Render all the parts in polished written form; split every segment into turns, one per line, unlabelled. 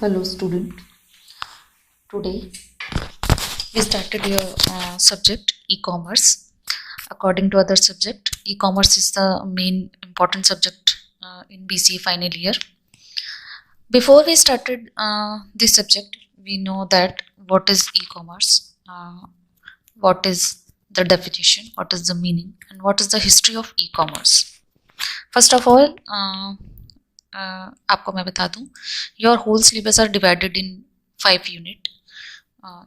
Hello student. Today we started your subject e-commerce. According to other subject, e-commerce is the main important subject in BCA final year. Before we started this subject, we know that what is e-commerce, what is the definition, what is the meaning, and what is the history of e-commerce. First of all, आपको मैं बता दूं, your whole syllabus are divided in 5 unit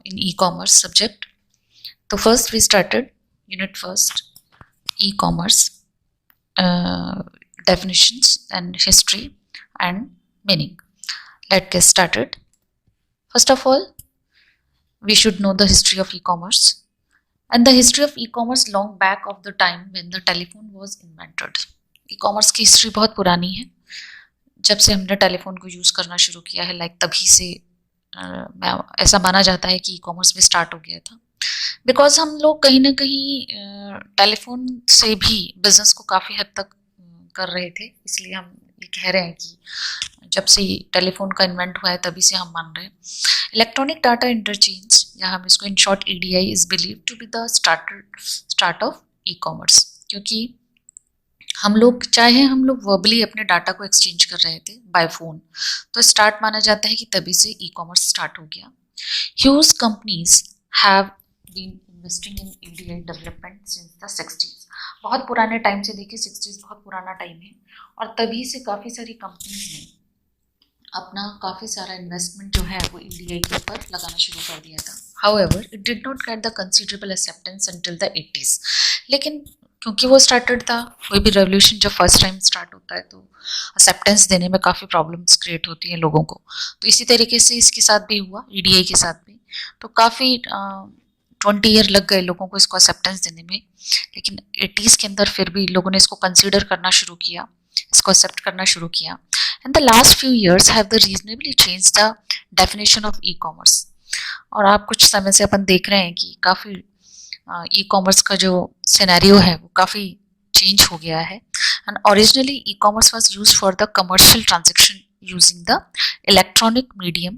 in e-commerce subject. So first we started unit first, e-commerce, definitions and history and meaning. Let's get started. First of all, we should know the history of e-commerce, and the history of e-commerce long back of the time when the telephone was invented. e-commerce की history बहुत पुरानी है, जब से हमने telephone को use करना शुरू किया है, लाइक तभी से ऐसा माना जाता है कि ई कॉमर्स भी स्टार्ट हो गया था, बिकॉज हम लोग कहीं ना कहीं टेलीफोन से भी बिजनेस को काफ़ी हद तक कर रहे थे, इसलिए हम ये कह रहे हैं कि जब से टेलीफोन का इन्वेंट हुआ है तभी से हम मान रहे हैं. इलेक्ट्रॉनिक डाटा इंटरचेंज, या हम इसको in short EDI, is believe to be the start of e commerce, क्योंकि हम लोग वर्बली अपने डाटा को एक्सचेंज कर रहे थे बाय फोन, तो स्टार्ट माना जाता है कि तभी से ई कॉमर्स स्टार्ट हो गया. Huge companies have been investing in EDI development since the 60s. बहुत पुराने टाइम से, देखिए 60s बहुत पुराना टाइम है, और तभी से काफ़ी सारी कंपनीज ने अपना काफ़ी सारा इन्वेस्टमेंट जो है वो EDI के ऊपर लगाना शुरू कर दिया था. However it did not get the considerable acceptance until the 80s. लेकिन क्योंकि वो स्टार्टेड था, कोई भी रेवोल्यूशन जब फर्स्ट टाइम स्टार्ट होता है तो एक्सेप्टेंस देने में काफ़ी प्रॉब्लम्स क्रिएट होती हैं लोगों को. तो इसी तरीके से इसके साथ भी हुआ, EDI के साथ भी. तो काफ़ी 20 ईयर लग गए लोगों को इसको एक्सेप्टेंस देने में, लेकिन 80s के अंदर फिर भी लोगों ने इसको कंसिडर करना शुरू किया, इसको एक्सेप्ट करना शुरू किया. And the last few years have the reasonably change the definition of e commerce. और आप कुछ समय से अपन देख रहे हैं कि काफ़ी ई कॉमर्स का जो सिनेरियो है वो काफ़ी चेंज हो गया है. And originally e commerce was used for the commercial transaction using the electronic medium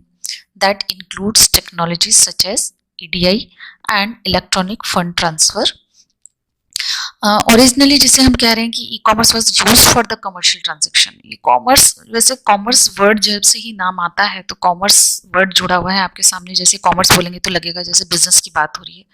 that includes technologies such as EDI and electronic fund transfer. Originally जिसे हम कह रहे हैं कि e commerce was use for the commercial transaction. E commerce, वैसे commerce word जब से ही नाम आता है तो कॉमर्स वर्ड जुड़ा हुआ है आपके सामने. जैसे कॉमर्स बोलेंगे तो लगेगा जैसे बिजनेस की बात हो रही है.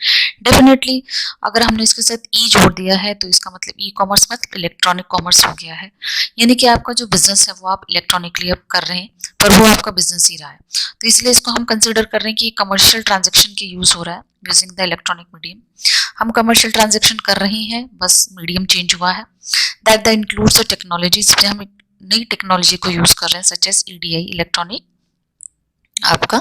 डेफिनेटली अगर हमने इसके साथ ई जोड़ दिया है तो इसका मतलब ई कॉमर्स मतलब इलेक्ट्रॉनिक कॉमर्स हो गया है, यानी कि आपका जो बिजनेस है वो आप इलेक्ट्रॉनिकली अब कर रहे हैं, पर वो आपका बिजनेस ही रहा है. तो इसलिए इसको हम कंसिडर कर रहे हैं कि कमर्शियल ट्रांजेक्शन के यूज हो रहा है यूजिंग द इलेक्ट्रॉनिक मीडियम. हम कमर्शियल ट्रांजेक्शन कर रहे हैं, बस मीडियम चेंज हुआ है. That the includes the technology, जिसमें हम नई टेक्नोलॉजी को यूज कर रहे हैं, सच एज EDI इलेक्ट्रॉनिक आपका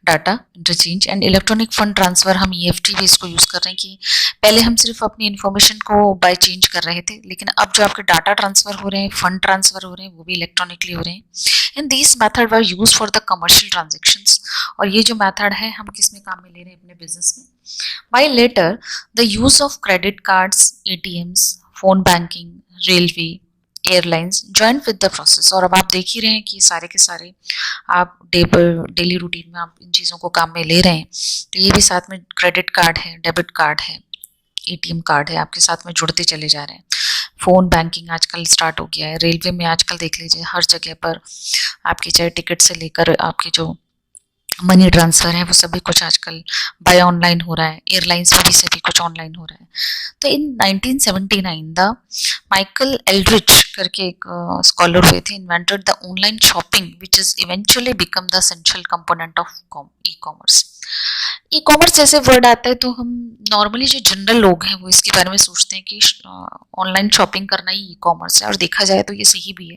data interchange and electronic fund transfer. हम EFT भी इसको यूज कर रहे हैं कि पहले हम सिर्फ अपनी इन्फॉर्मेशन को बाय चेंज कर रहे थे, लेकिन अब जो आपके डाटा ट्रांसफर हो रहे हैं, फंड ट्रांसफर हो रहे हैं, वो भी इलेक्ट्रॉनिकली हो रहे हैं. And this method were use for the commercial transactions. और ये जो मेथड है हम किस में काम में ले रहे हैं, अपने बिजनेस में. While later the use of credit cards, ATMs, phone banking, railway, airlines joined with the process. और अब आप देख ही रहे हैं कि सारे के सारे आप डेली रूटीन में आप इन चीज़ों को काम में ले रहे हैं, तो ये भी साथ में क्रेडिट कार्ड है, डेबिट कार्ड है, ATM कार्ड है, आपके साथ में जुड़ते चले जा रहे हैं. फ़ोन बैंकिंग आजकल स्टार्ट हो गया है. रेलवे में आजकल देख लीजिए हर जगह पर आपकी चाहे टिकट से लेकर आपके जो मनी ट्रांसफ़र है वो सभी कुछ आजकल बाय ऑनलाइन हो रहा है. एयरलाइंस में भी सभी कुछ ऑनलाइन हो रहा है. तो इन 1979 द माइकल एल्ड्रिच करके एक स्कॉलर हुए थे, invented the online shopping which is eventually become the essential component of e commerce. E commerce जैसे वर्ड आता है तो हम नॉर्मली जो जनरल लोग हैं वो इसके बारे में सोचते हैं कि ऑनलाइन शॉपिंग करना ही ई कॉमर्स है, और देखा जाए तो ये सही भी है.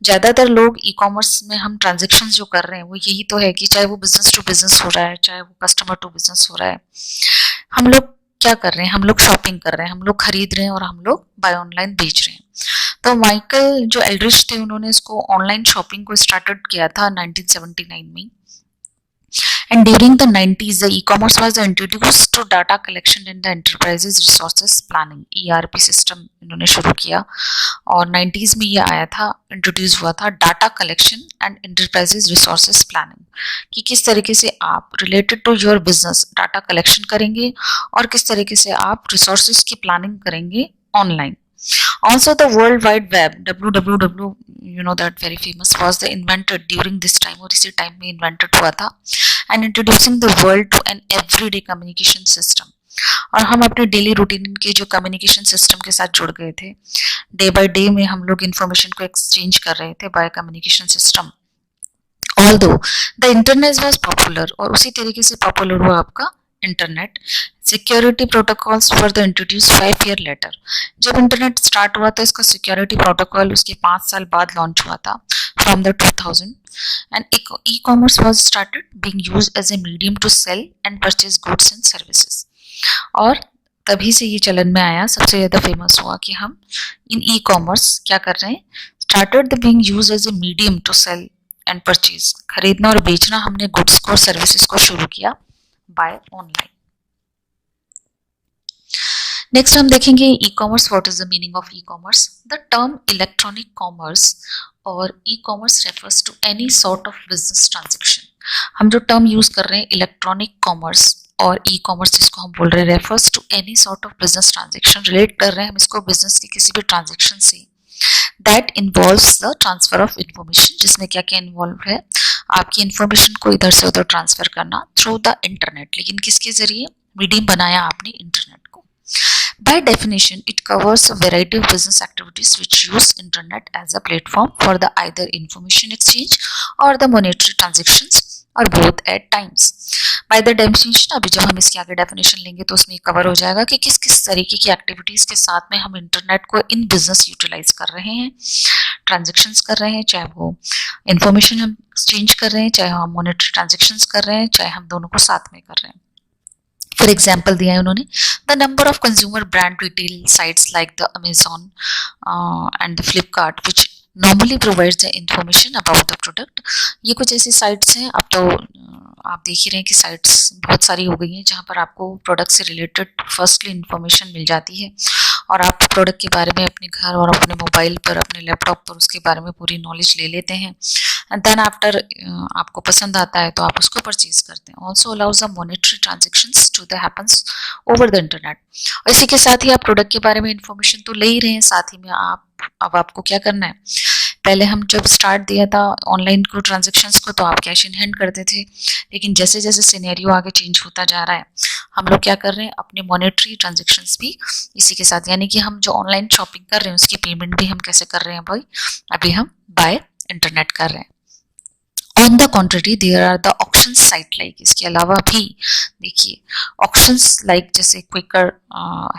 ज़्यादातर लोग ई कॉमर्स में हम ट्रांजेक्शन्स जो कर रहे हैं वो यही तो है कि चाहे वो बिजनेस टू बिजनेस हो रहा है, चाहे वो कस्टमर टू बिजनेस हो रहा है, हम लोग क्या कर रहे हैं, हम लोग शॉपिंग कर रहे हैं, हम लोग खरीद रहे हैं और हम लोग बाय ऑनलाइन बेच रहे हैं. तो माइकल जो एल्ड्रिच थे उन्होंने इसको ऑनलाइन शॉपिंग को स्टार्टेड किया था 1979 में. And during the 90s, the e-commerce was introduced to data collection in the enterprises resources planning, ERP system इन्होंने शुरू किया और 90s में ये आया था, इंट्रोड्यूस हुआ था data collection and enterprises resources planning, कि किस तरीके से आप related to your business data collection करेंगे और किस तरीके से आप रिसोर्सेज की प्लानिंग करेंगे online. Also, the World Wide Web (WWW), you know that very famous, was the invented during this time और इसी टाइम में invented हुआ था, and introducing the world to an everyday communication system. और हम अपने डेली रूटीन के जो कम्युनिकेशन सिस्टम के साथ जुड़ गए थे, डे बाय डे में हम लोग इंफॉर्मेशन को एक्सचेंज कर रहे थे by communication system. Although the internet was popular, और उसी तरीके से पॉपुलर हुआ आपका internet. Security protocols were the introduce 5 years later. जब इंटरनेट स्टार्ट हुआ था इसका सिक्योरिटी प्रोटोकॉल उसके 5 साल बाद लॉन्च हुआ था, from the 2000. And e commerce was started being used as a medium to sell and purchase goods and services. और तभी से ये चलन में आया, सबसे ज़्यादा फेमस हुआ कि हम इन ई कॉमर्स क्या कर रहे हैं, started the being used as a medium to sell and purchase. खरीदना और बेचना हमने गुड्स को, सर्विसेज को शुरू किया बाय ऑनलाइन. नेक्स्ट हम देखेंगे e commerce. What is the meaning of e commerce? The term electronic commerce और e commerce refers to any sort of business transaction. हम जो टर्म यूज कर रहे हैं इलेक्ट्रॉनिक कॉमर्स और ई कॉमर्स, जिसको हम बोल रहे हैं refers to any sort of business transaction, relate कर रहे हैं हम इसको बिजनेस की किसी भी transaction say that involves the transfer of information, जिसमें क्या क्या इन्वॉल्व है, आपकी इंफॉर्मेशन को इधर से उधर ट्रांसफर करना थ्रू द इंटरनेट. लेकिन किसके जरिए? मीडियम बनाया आपने इंटरनेट को. By definition, it covers a variety of business activities which use internet as a platform for the either information exchange or the monetary transactions or both at times. By the definition, अभी जब हम इसके आगे definition लेंगे तो उसमें cover हो जाएगा कि किस किस तरीके की एक्टिविटीज के साथ में हम इंटरनेट को इन बिजनेस यूटिलाइज कर रहे हैं, ट्रांजेक्शन्स कर रहे हैं, चाहे वो इंफॉर्मेशन हम एक्सचेंज कर रहे हैं, चाहे हम मॉनेटरी ट्रांजेक्शन्स कर रहे हैं, चाहे हम दोनों को साथ में कर रहे हैं. फॉर एग्जाम्पल दिया है उन्होंने, the number of consumer brand retail sites like the Amazon and the Flipkart which normally provides the information about the product. ये कुछ ऐसी साइट्स हैं, अब तो आप देख ही रहे हैं कि साइट्स बहुत सारी हो गई हैं जहाँ पर आपको प्रोडक्ट से रिलेटेड फर्स्टली इंफॉर्मेशन मिल जाती है और आप प्रोडक्ट के बारे में अपने घर और अपने मोबाइल पर, अपने लैपटॉप पर उसके बारे में पूरी नॉलेज ले लेते हैं. एंड देन आफ्टर आपको पसंद आता है तो आप उसको परचेज करते हैं. Also allows the monetary transactions to the happens over the internet. और इसी के साथ ही आप प्रोडक्ट के बारे में इंफॉर्मेशन तो ले ही रहे हैं, साथ ही में अब आपको क्या करना है, पहले हम जब स्टार्ट दिया था ऑनलाइन को ट्रांजेक्शन्स को तो आप कैश इन हैंड करते थे, लेकिन जैसे जैसे सिनेरियो आगे चेंज होता जा रहा है हम लोग क्या कर रहे हैं, अपने मॉनेटरी ट्रांजेक्शन्स भी इसी के साथ, यानी कि हम जो ऑनलाइन शॉपिंग कर रहे हैं उसकी पेमेंट भी हम कैसे कर रहे हैं भाई, अभी हम बाय इंटरनेट कर रहे हैं. On the contrary there are the auction site like, इसके अलावा भी देखिए ऑक्शंस लाइक जैसे क्विकर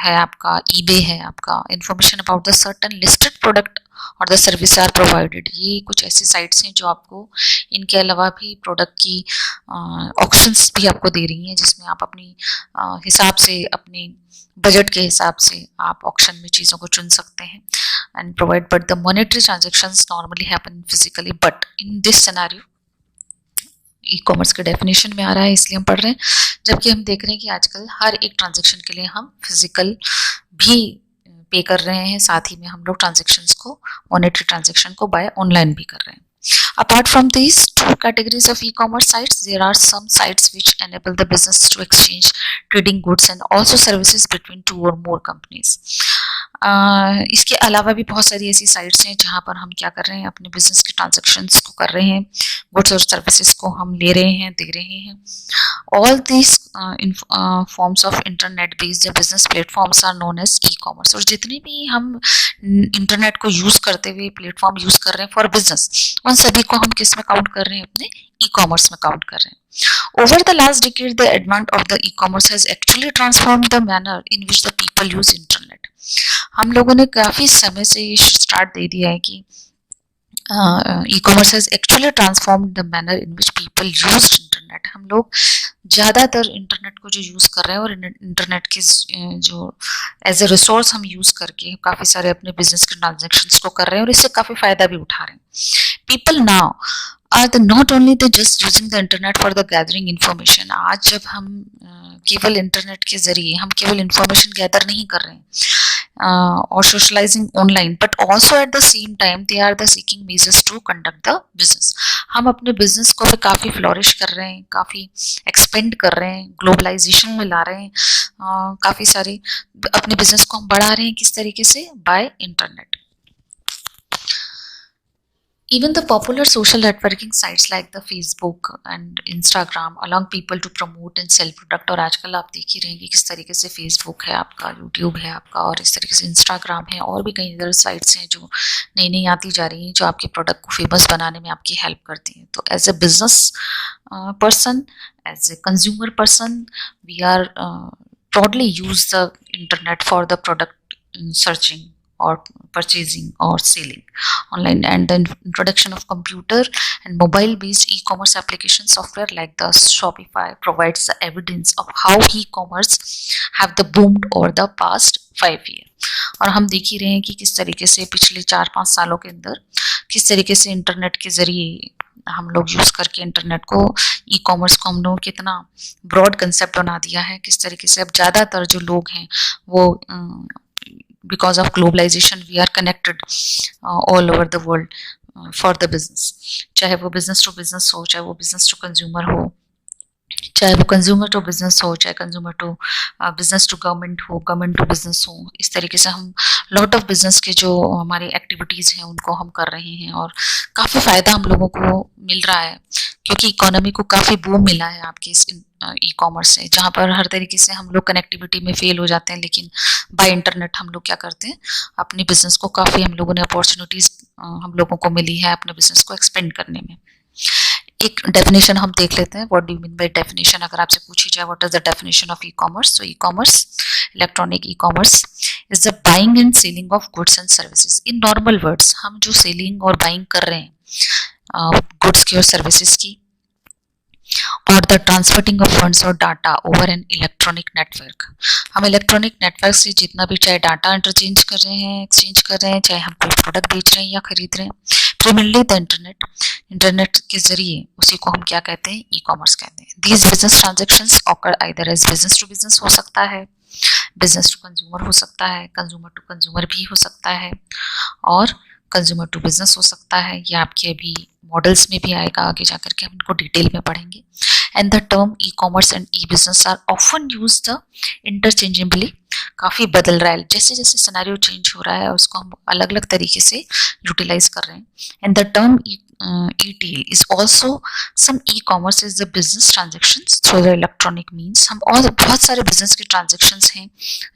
है आपका, ईबे है आपका, information about the certain listed product और द सर्विस आर प्रोवाइडेड. ये कुछ ऐसी साइट्स हैं जो आपको इनके अलावा भी प्रोडक्ट की ऑक्शंस भी आपको दे रही हैं, जिसमें आप अपनी हिसाब से, अपने बजट के हिसाब से आप ऑक्शन में चीज़ों को चुन सकते हैं and provide. But the monetary transactions normally happen physically, but in this scenario e commerce के डेफिनेशन में आ रहा है इसलिए हम पढ़ रहे हैं, जबकि हम देख रहे हैं कि आजकल हर एक ट्रांजेक्शन के लिए हम फिजिकल भी पे कर रहे हैं, साथ ही में हम लोग ट्रांजेक्शन्स को, मॉनेटरी ट्रांजेक्शन को बाय ऑनलाइन भी कर रहे हैं. Apart from these two categories of e-commerce sites, there are some sites which enable the business to exchange trading goods and also services between two or more companies. इसके अलावा भी बहुत सारी ऐसी साइट्स हैं जहाँ पर हम क्या कर रहे हैं, अपने बिजनेस के ट्रांजेक्शन्स को कर रहे हैं, गुड्स और सर्विसेज को हम ले रहे हैं, दे रहे हैं. All these forms of internet based business platforms are known as e-commerce. और जितने भी हम इंटरनेट को यूज करते हुए प्लेटफॉर्म यूज कर रहे हैं फॉर बिजनेस, उन सभी को हम किस में काउंट कर रहे हैं, अपने ई कॉमर्स में काउंट कर रहे हैं. Over the last decade, the advent of the e-commerce has actually transformed the manner in which the people use internet. हम लोगों ने काफी समय से ये स्टार्ट दे दिया है कि e-commerce has actually transformed the manner in which people used internet. हम लोग ज़्यादातर इंटरनेट को जो यूज़ कर रहे हैं और इंटरनेट के जो एज ए रिसोर्स हम यूज़ करके काफ़ी सारे अपने बिजनेस के ट्रांजेक्शन्स को कर रहे हैं और इससे काफ़ी फ़ायदा भी उठा रहे हैं. People now are the not only the just using the internet for the gathering information. आज जब हम केवल इंटरनेट के जरिए हम केवल इंफॉर्मेशन गैदर नहीं कर रहे हैं और socializing online, but also at the same time they are the seeking measures to conduct the business. हम अपने बिजनेस को भी काफ़ी फ्लोरिश कर रहे हैं, काफ़ी एक्सपेंड कर रहे हैं, ग्लोबलाइजेशन में ला रहे हैं, काफ़ी सारे अपने बिजनेस को हम बढ़ा रहे हैं। किस तरीके से? By internet. Even the popular social networking sites like the Facebook and Instagram allow people to promote and sell product। और आजकल आप देख ही रहे हैं कि किस तरीके से Facebook है आपका, YouTube है आपका, और इस तरीके से Instagram है, और भी कई अदर साइट्स हैं जो नई नई आती जा रही हैं, जो आपके प्रोडक्ट को फेमस बनाने में आपकी हेल्प करती हैं। तो as a business person, as a consumer person, we are broadly use the internet for the product searching or purchasing or selling online, and the introduction of computer and mobile based e-commerce application software like the Shopify provides the evidence of how e-commerce have the boomed over the past 5 years। और हम देख ही रहे हैं कि किस तरीके से पिछले 4-5 सालों के अंदर किस तरीके से इंटरनेट के जरिए हम लोग यूज करके इंटरनेट को, ई कॉमर्स को हम लोग कितना ब्रॉड कंसेप्ट बना दिया है। किस तरीके से अब ज़्यादातर जो लोग हैं वो because of globalization we are connected all over the world for the business। चाहे वो business to business हो, चाहे वो business to consumer हो, चाहे वो कंज्यूमर टू बिजनेस हो, चाहे consumer to business to government हो, गवर्नमेंट टू बिजनेस हो। इस तरीके से हम लॉट ऑफ बिजनेस के जो हमारी एक्टिविटीज़ हैं उनको हम कर रहे हैं, और काफ़ी फ़ायदा हम लोगों को मिल रहा है, क्योंकि इकोनॉमी को काफ़ी बूम मिला है आपके इस ई कॉमर्स से, जहाँ पर हर तरीके से हम लोग कनेक्टिविटी में फेल हो जाते हैं, लेकिन बाय इंटरनेट हम लोग क्या करते हैं, अपने बिजनेस को काफ़ी हम लोगों ने अपॉर्चुनिटीज़ हम लोगों को मिली है अपने बिजनेस को एक्सपेंड करने में। एक डेफिनेशन हम देख लेते हैं, what do you mean by definition. अगर आपसे पूछी जाए what is the definition of e commerce, तो e commerce, electronic e commerce is the buying and selling of goods and services. In normal words, हम जो सेलिंग और buying कर रहे हैं गुड्स की और सर्विसेज की, और द ट्रांसफरिंग ऑफ फंड्स और data over an electronic network. हम इलेक्ट्रॉनिक नेटवर्क से जितना भी चाहे डाटा इंटरचेंज कर रहे हैं, एक्सचेंज कर रहे हैं, चाहे हम कोई प्रोडक्ट बेच रहे हैं या खरीद रहे हैं, प्रीमियरली द इंटरनेट, इंटरनेट के जरिए, उसी को हम क्या कहते हैं, ई कॉमर्स कहते हैं। These business transactions occur either as business to business हो सकता है, बिजनेस टू कंज्यूमर हो सकता है, कंज्यूमर टू कंज्यूमर भी हो सकता है, और कंज्यूमर टू बिजनेस हो सकता है। ये आपके अभी मॉडल्स में भी आएगा, आगे जाकर के हम इनको डिटेल में पढ़ेंगे। And the term e commerce and e business are often use the interchangeably. काफ़ी बदल रहा है, जैसे जैसे सिनेरियो चेंज हो रहा है उसको हम अलग अलग तरीके से यूटिलाइज कर रहे हैं। And the term ETL is also some e-commerce is the business transactions through the electronic means। हम और बहुत सारे बिजनेस के ट्रांजेक्शन्स हैं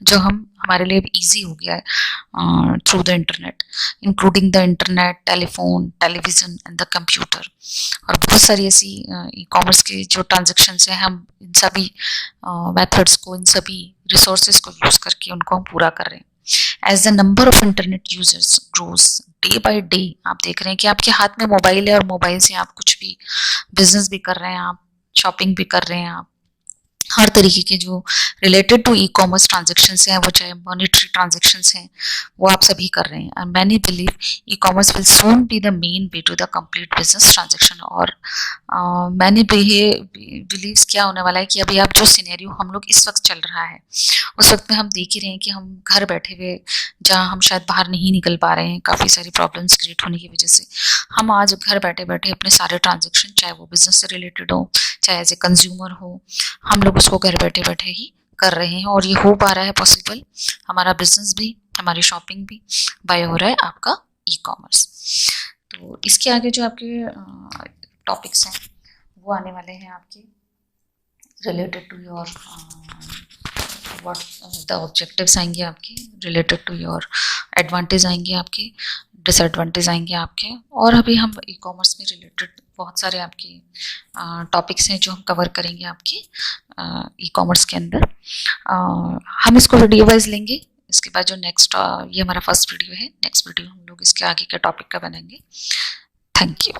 जो हमारे लिए ईजी हो गया है through the internet, including the internet, telephone, television and the computer. और बहुत सारी ऐसी ई-कॉमर्स के जो ट्रांजेक्शन्स हैं, हम इन सभी मेथड्स को, इन सभी रिसोर्सेज को यूज करके उनको हम पूरा कर रहे हैं। As the number of internet users grows day by day, आप देख रहे हैं कि आपके हाथ में मोबाइल है, और मोबाइल से आप कुछ भी बिजनेस भी कर रहे हैं, आप शॉपिंग भी कर रहे हैं, आप हर तरीके के जो related to e commerce transactions हैं, वो चाहे मॉनिटरी ट्रांजेक्शंस हैं, वो आप सभी कर रहे हैं। And many believe e commerce will soon be the main way to the complete business transaction. और मैनी बिलीव्स क्या होने वाला है कि अभी आप जो सिनेरियो हम लोग इस वक्त चल रहा है, उस वक्त में हम देख ही रहे हैं कि हम घर बैठे हुए, जहाँ हम शायद बाहर नहीं निकल पा रहे हैं काफ़ी सारी प्रॉब्लम्स क्रिएट होने की वजह से, हम आज घर बैठे बैठे अपने सारे ट्रांजेक्शन, चाहे वो बिजनेस से रिलेटेड हो, चाहे एज ए कंज्यूमर हो, हम लोग उसको घर बैठे बैठे ही कर रहे हैं। और ये हो पा रहा है पॉसिबल, हमारा बिजनेस भी, हमारी शॉपिंग भी बाय हो रहा है आपका ई कॉमर्स। तो इसके आगे जो आपके टॉपिक्स हैं वो आने वाले हैं आपके related to your what the objectives आएंगे आपके, रिलेटेड टू योर एडवांटेज आएंगे आपके, डिसएडवांटेज आएंगे आपके। और अभी हम ई कॉमर्स में रिलेटेड बहुत सारे आपके टॉपिक्स हैं जो हम कवर करेंगे आपके ई कॉमर्स के अंदर। हम इसको वीडियो वाइज लेंगे। इसके बाद जो नेक्स्ट, ये हमारा फर्स्ट वीडियो है, नेक्स्ट वीडियो हम लोग इसके आगे के टॉपिक का बनाएंगे। Thank you.